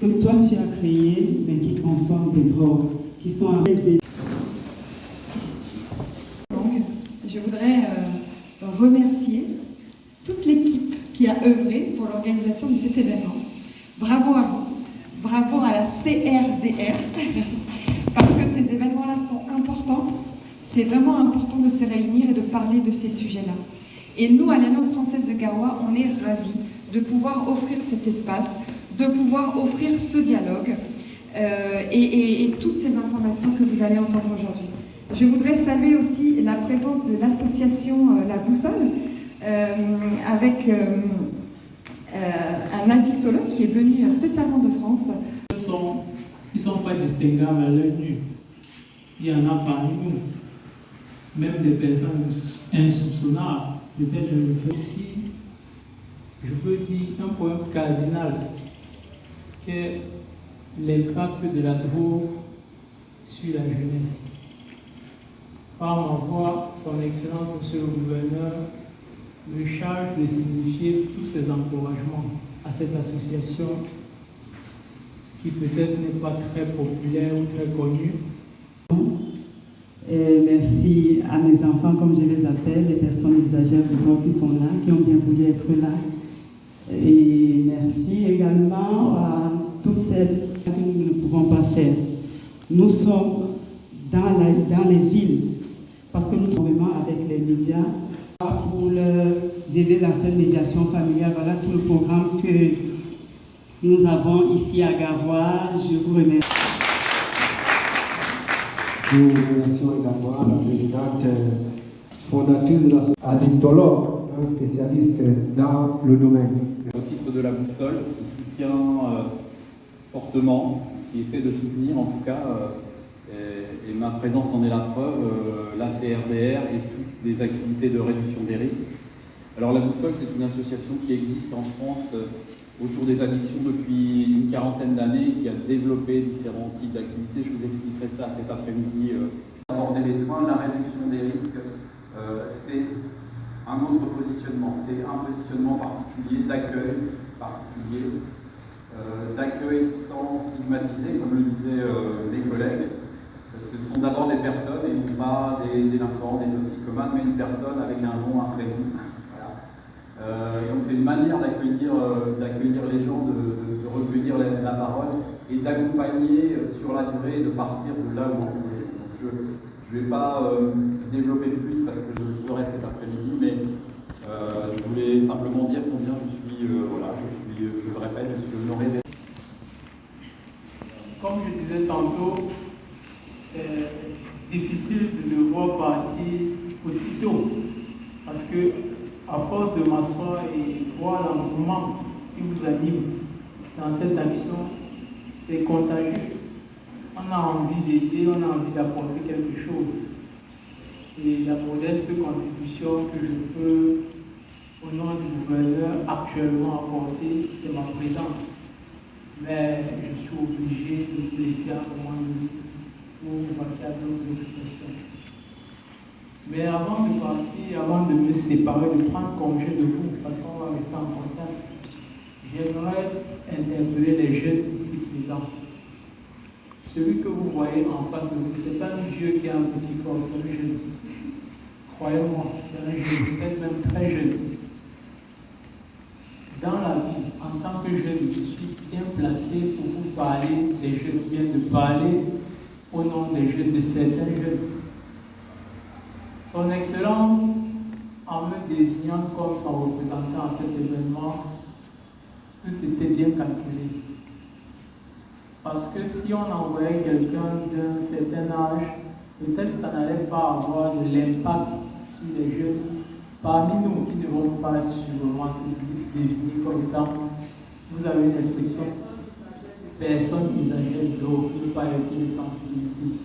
que toi tu as créées, mais qui consomment des drogues, qui sont apaisées. Je voudrais remercier toute l'équipe qui a œuvré pour l'organisation de cet événement. Bravo à vous, bravo à la CRDR, parce que ces événements-là sont importants. C'est vraiment important de se réunir et de parler de ces sujets-là. Et nous, à l'Alliance française de Garoua, on est ravis de pouvoir offrir cet espace, de pouvoir offrir ce dialogue et toutes ces informations que vous allez entendre aujourd'hui. Je voudrais saluer aussi la présence de l'association La Boussole, avec un addictologue qui est venu spécialement de France. Ils ne sont pas distinguables à l'œil nu. Il y en a parmi nous, même des personnes insoupçonnables. Peut-être je le fais aussi, je peux dire, un problème cardinal, qui est l'impact de la drogue sur la jeunesse. Par ma voix, son Excellence Monsieur le Gouverneur me charge de signifier tous ces encouragements à cette association qui peut-être n'est pas très populaire ou très connue. Et merci à mes enfants, comme je les appelle, les personnes usagères de drogue qui sont là, qui ont bien voulu être là. Et merci également à toutes celles que nous ne pouvons pas faire. Nous sommes dans les villes, parce que nous sommes vraiment avec les médias pour les aider dans cette médiation familiale. Voilà tout le programme que nous avons ici à Garoua. Je vous remercie. Nous remercions également la présidente fondatrice de l'association addictologue, un spécialiste dans le domaine. Au titre de la boussole, qui soutient fortement, qui est fait de soutenir en tout cas, et ma présence en est la preuve, la CRDR et toutes les activités de réduction des risques. Alors la boussole, c'est une association qui existe en France autour des addictions depuis une quarantaine d'années, qui a développé différents types d'activités. Je vous expliquerai ça cet après-midi. Aborder les soins, la réduction des risques, c'est un autre positionnement. C'est un positionnement particulier, d'accueil particulier, d'accueil sans stigmatiser, comme le disaient mes collègues. Ce sont d'abord des personnes, et non pas des délinquants, des toxicomanes, mais une personne avec un nom, un prénom. Donc c'est une manière d'accueillir les gens, de recueillir la parole et d'accompagner sur la durée et de partir de là où on est. Je ne vais pas développer plus parce que je le ferai cet après-midi, mais je voulais simplement dire combien je le répète, je suis honoré d'être. Comme je disais tantôt, c'est difficile de le voir partir aussitôt parce que à force de m'asseoir et voir l'engouement qui vous anime dans cette action, c'est contagieux. On a envie d'aider, on a envie d'apporter quelque chose. Et la modeste contribution que je peux, au nom du gouverneur, actuellement apporter, c'est ma présence. Mais je suis obligé de vous laisser à un moment donné pour passer à d'autres questions. Mais avant de partir, avant de me séparer, de prendre congé de vous, parce qu'on va rester en contact, j'aimerais interpeller les jeunes ici présents. Celui que vous voyez en face de vous, ce n'est pas un vieux qui a un petit corps, c'est un jeune. Croyez-moi, c'est un jeune, peut-être même très jeune. Dans la vie, en tant que jeune, je suis bien placé pour vous parler des jeunes, bien de parler au nom des jeunes, de certains jeunes. Son Excellence, en me désignant comme son représentant à cet événement, tout était bien calculé. Parce que si on envoyait quelqu'un d'un certain âge, peut-être que ça n'allait pas avoir de l'impact sur les jeunes parmi nous qui ne vont pas sûrement se désigner comme étant. Vous avez une expression, personne usagère d'eau, qui ne pas être une sensibilité.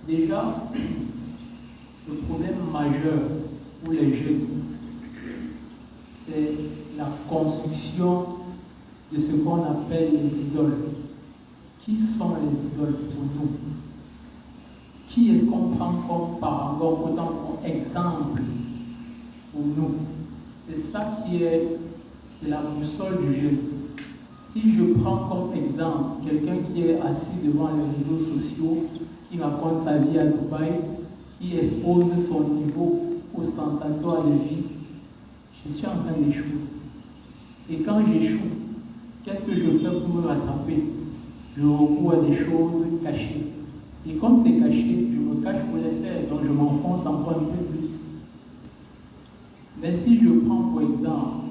Déjà, le problème majeur pour les jeunes, c'est la construction de ce qu'on appelle les idoles. Qui sont les idoles pour nous? Qui est-ce qu'on prend comme parangone, autant comme exemple pour nous? C'est ça qui est la boussole du jeune. Si je prends comme exemple quelqu'un qui est assis devant les réseaux sociaux, qui raconte sa vie à Dubaï, qui expose son niveau ostentatoire de vie, je suis en train d'échouer. Et quand j'échoue, qu'est-ce que je fais pour me rattraper? Je recours à des choses cachées. Et comme c'est caché, je me cache pour les faire, donc je m'enfonce encore un peu plus. Mais si je prends pour exemple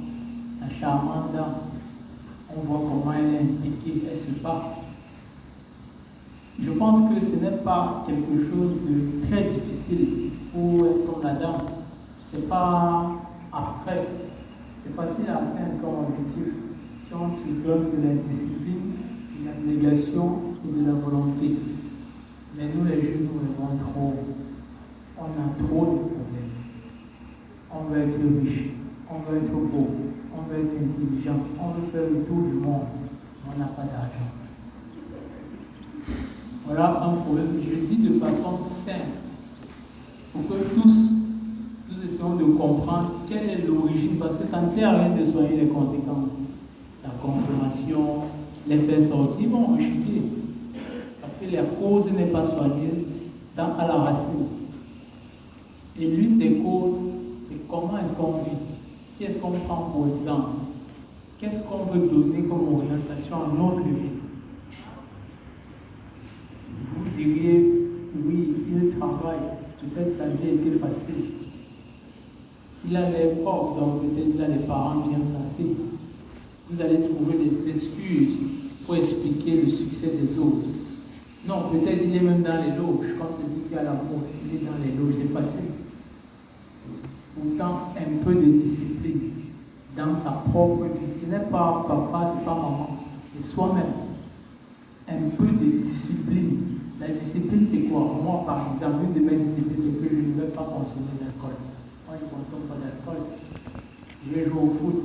la charmante dame, on voit comment elle est impliquée, elle se bat. Je pense que ce n'est pas quelque chose de très difficile pour être comme la dame. Ce n'est pas abstrait. C'est facile à atteindre comme objectif si on se donne de la discipline, de l'abnégation et de la volonté. Mais nous, les jeunes, nous rêvons trop. On a trop de problèmes. On veut être riche, on veut être beau, on veut être intelligent, on veut faire le tour du monde. On n'a pas d'argent. Voilà un problème. Je dis de façon simple pour que tous essayons de comprendre quelle est l'origine, parce que ça ne sert à rien de soigner les conséquences. La consommation, les faits sortis vont rechuter. Parce que la cause n'est pas soignée à la racine. Et l'une des causes, c'est comment est-ce qu'on vit. Qui est-ce qu'on prend pour exemple? Qu'est-ce qu'on veut donner comme orientation à notre vie? Vous diriez, oui, il travaille, peut-être sa vie a été facile. Il a les propres, donc peut-être il a les parents bien placés. Vous allez trouver des excuses pour expliquer le succès des autres. Non, peut-être il est même dans les loges, comme celui qui a l'amour, il est dans les loges, c'est facile. Pourtant, un peu de discipline dans sa propre vie. Ce n'est pas papa, ce n'est pas maman, c'est soi-même. Un peu de discipline. La discipline, c'est quoi? Moi, par exemple, une de mes disciplines, c'est que je ne vais pas consommer d'alcool. Moi, je ne consomme pas d'alcool. Je vais jouer au foot.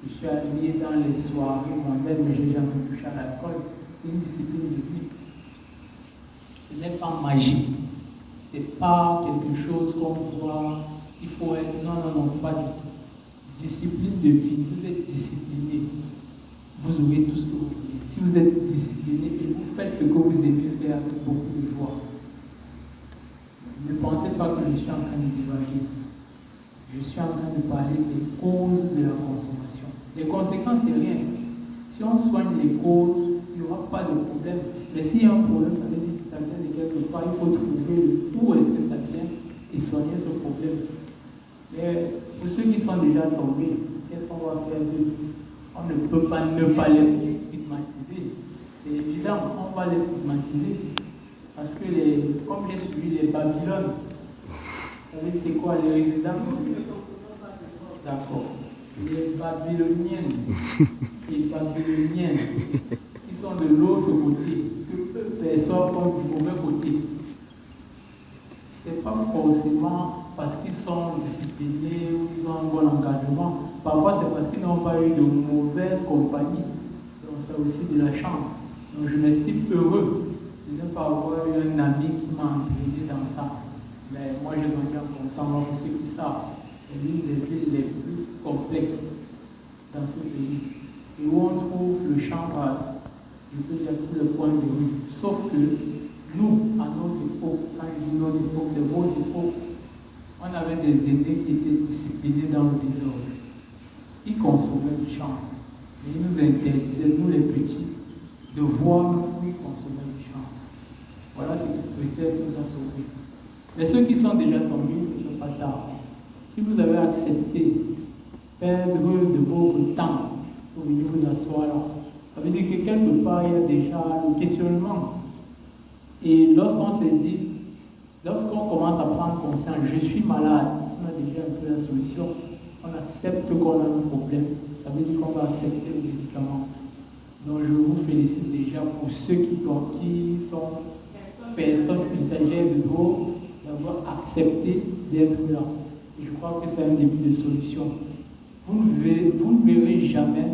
Je suis habillé dans les soirées mondaines, mais je n'ai jamais touché à l'alcool. C'est une discipline de vie. Ce n'est pas magique. Ce n'est pas quelque chose qu'on voit. Il faut être. Non, pas du tout. Discipline de vie. Vous êtes discipliné. Vous aurez tout ce que vous voulez. Si vous êtes discipliné et vous faites ce que vous aimez faire avec beaucoup de joie, ne pensez pas que je suis en train de divaguer. Je suis en train de parler des causes de la consommation. Les conséquences, c'est rien. Si on soigne les causes, il n'y aura pas de problème. Mais s'il y a un problème, ça veut dire que ça vient de quelque part. Il faut trouver où est-ce que ça vient et soigner ce problème. Mais pour ceux qui sont déjà tombés, qu'est-ce qu'on va faire d'eux? On ne peut pas ne pas les stigmatiser. C'est évident, on va les stigmatiser. Parce que comme j'ai suivi les Babylones, vous savez c'est quoi les résidents? D'accord. Les Babyloniennes et Babyloniennes qui sont de l'autre côté, que personne sont du mauvais côté. Ce n'est pas forcément parce qu'ils sont disciplinés ou qu'ils ont un bon engagement. Parfois, c'est parce qu'ils n'ont pas eu de mauvaise compagnie. Donc, c'est aussi de la chance. Donc, je m'estime heureux de ne pas avoir eu un ami qui m'a entraîné dans ça. Mais moi, je dois dire comme ça, moi, pour ceux qui savent, c'est l'une des villes les plus complexes dans ce pays. Et où on trouve le champ, je peux dire, tous les points de vue. Sauf que nous, à notre époque, quand je dis notre époque, c'est votre époque, on avait des aînés qui étaient disciplinés dans le désordre. Ils consommaient du champ. Et ils nous interdisaient, nous les petits, de voir où ils consommaient du champ. Voilà ce qui peut-être nous a sauvés. Mais ceux qui sont déjà tombés, ce n'est pas tard. Si vous avez accepté perdre de votre temps pour venir vous asseoir là, ça veut dire que quelque part, il y a déjà le questionnement. Et lorsqu'on se dit, lorsqu'on commence à prendre conscience, je suis malade, on a déjà un peu la solution, on accepte qu'on a un problème, ça veut dire qu'on va accepter le médicament. Donc je vous félicite déjà pour ceux qui sont personnes usagères de drogue, d'avoir accepté d'être là. Et je crois que c'est un début de solution. Vous ne verrez jamais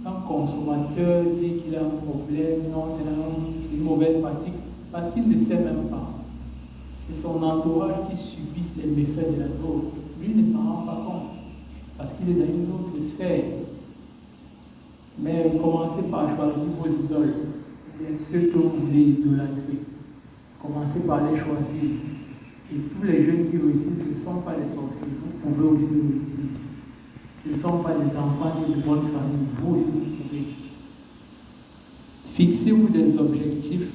un consommateur dire qu'il a un problème, non, c'est une mauvaise pratique, parce qu'il ne sait même pas. C'est son entourage qui subit les méfaits de la drogue. Lui ne s'en rend pas compte, parce qu'il est dans une autre sphère. Mais commencez par choisir vos idoles, ceux que vous voulez idolâtrer. Commencez par les choisir. Et tous les jeunes qui réussissent ne sont pas des sorciers, vous pouvez aussi réussir. Ce ne sont pas des enfants de votre famille, vous aussi vous pouvez. Fixez-vous des objectifs.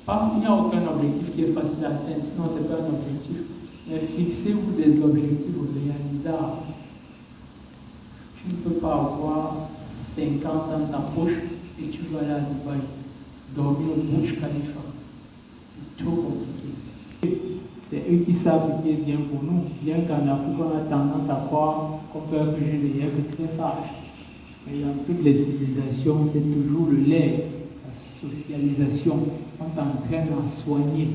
Il n'y a aucun objectif qui est facile à atteindre, sinon ce n'est pas un objectif. Mais fixez-vous des objectifs réalisables. Tu ne peux pas avoir 50 ans dans ta poche et tu vas aller à Dubaï, dormir au Burj Khalifa. C'est trop compliqué. C'est eux qui savent ce qui est bien pour nous. Bien qu'en Afrique, on a tendance à croire qu'on peut être jeune et être très sage. Mais dans toutes les civilisations, c'est toujours le lait, la socialisation. On t'entraîne à soigner.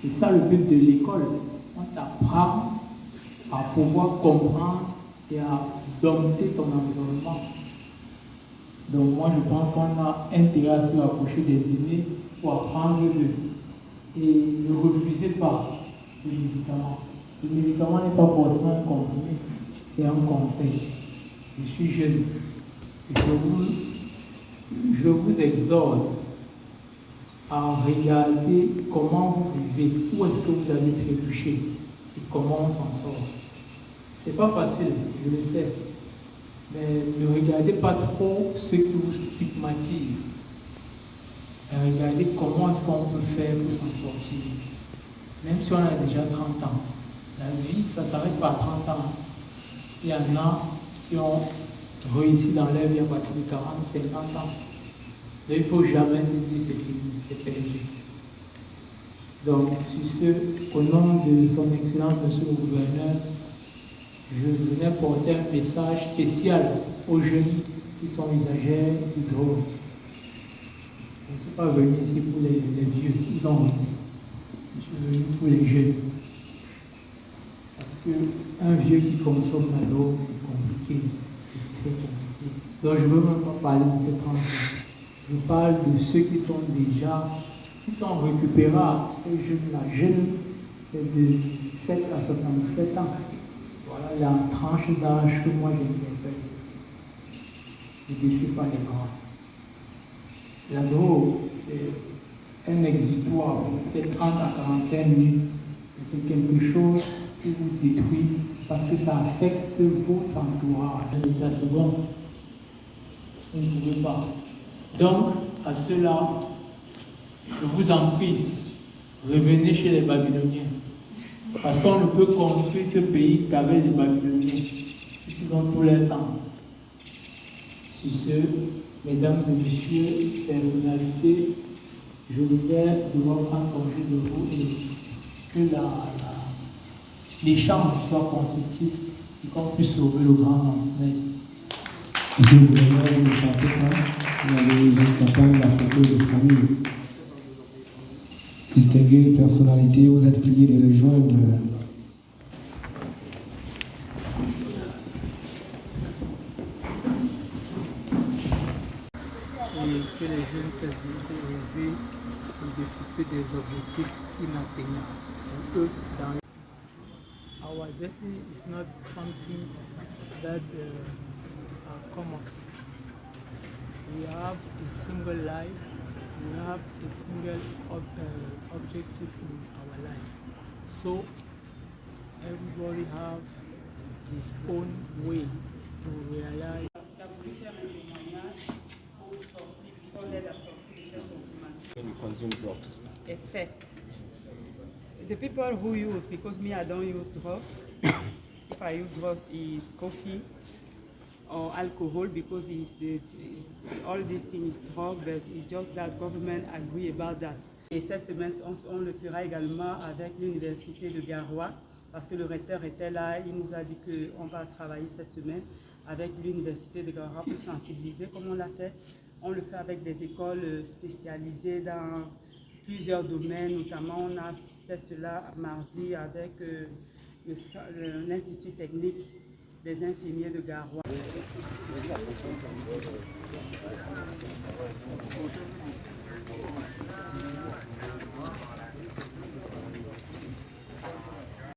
C'est ça le but de l'école. On t'apprend à pouvoir comprendre et à dompter ton environnement. Donc moi, je pense qu'on a intérêt à se rapprocher des aînés pour apprendre d'eux. Et ne refusez pas les médicaments. Le médicament n'est pas forcément un comprimé, c'est un conseil. Je suis jeune. Je vous exhorte à regarder comment vous vivez, où est-ce que vous avez trébuché et comment on s'en sort. C'est pas facile, je le sais. Mais ne regardez pas trop ceux qui vous stigmatisent. Regardez comment est-ce qu'on peut faire pour s'en sortir. Même si on a déjà 30 ans. La vie, ça ne s'arrête pas à 30 ans. Il y en a qui ont réussi dans leur vie à partir de 40, 50 ans. Donc il ne faut jamais se dire c'est fini, c'est perdu. Donc, sur ce, au nom de son Excellence, Monsieur le Gouverneur, je venais porter un message spécial aux jeunes qui sont usagers de drogue. Je ne suis pas venu ici pour les vieux, ils ont réussi. Je suis venu pour les jeunes. Parce qu'un vieux qui consomme la drogue, c'est compliqué. C'est très compliqué. Donc je ne veux même pas parler de ces 30 ans. Je parle de ceux qui sont déjà, qui sont récupérables. Ces jeunes-là, jeunes, c'est de 7 à 67 ans. Voilà la tranche d'âge que moi j'interpelle. Je ne décide pas les grands. La drogue, c'est un exutoire, peut-être 30 à 45 minutes. C'est quelque chose qui vous détruit parce que ça affecte votre entourage. Ça, c'est bon. Vous ne pouvez pas. Donc, à cela, je vous en prie, revenez chez les Babyloniens. Parce qu'on ne peut construire ce pays qu'avec les Babyloniens, puisqu'ils ont tous les sens. Sur ce, mesdames et messieurs, personnalités, je voudrais devoir prendre congé de vous et que l'échange soit constructif et qu'on puisse sauver le grand nombre. Merci. Monsieur le gouverneur, vous ne partez pas. Vous avez juste à prendre la photo de famille. Distinguée personnalité, vous êtes prié de rejoindre. Et que les jeunes cessent de rêver et de fixer des objectifs inatteignables. Our destiny is not something that common. We have a single life, we have a single objective in our life. So everybody have his own way to realize. When you consume drugs. Effect. The people who use, because me I don't use drugs. If I use drugs, it's coffee or alcohol because all these things is drug, but it's just that government agree about that. Et cette semaine, on le fera également avec l'université de Garoua parce que le recteur était là, il nous a dit qu'on va travailler cette semaine avec l'université de Garoua pour sensibiliser comme on l'a fait. On le fait avec des écoles spécialisées dans plusieurs domaines, notamment on a fait cela mardi avec l'Institut technique des infirmiers de Garoua.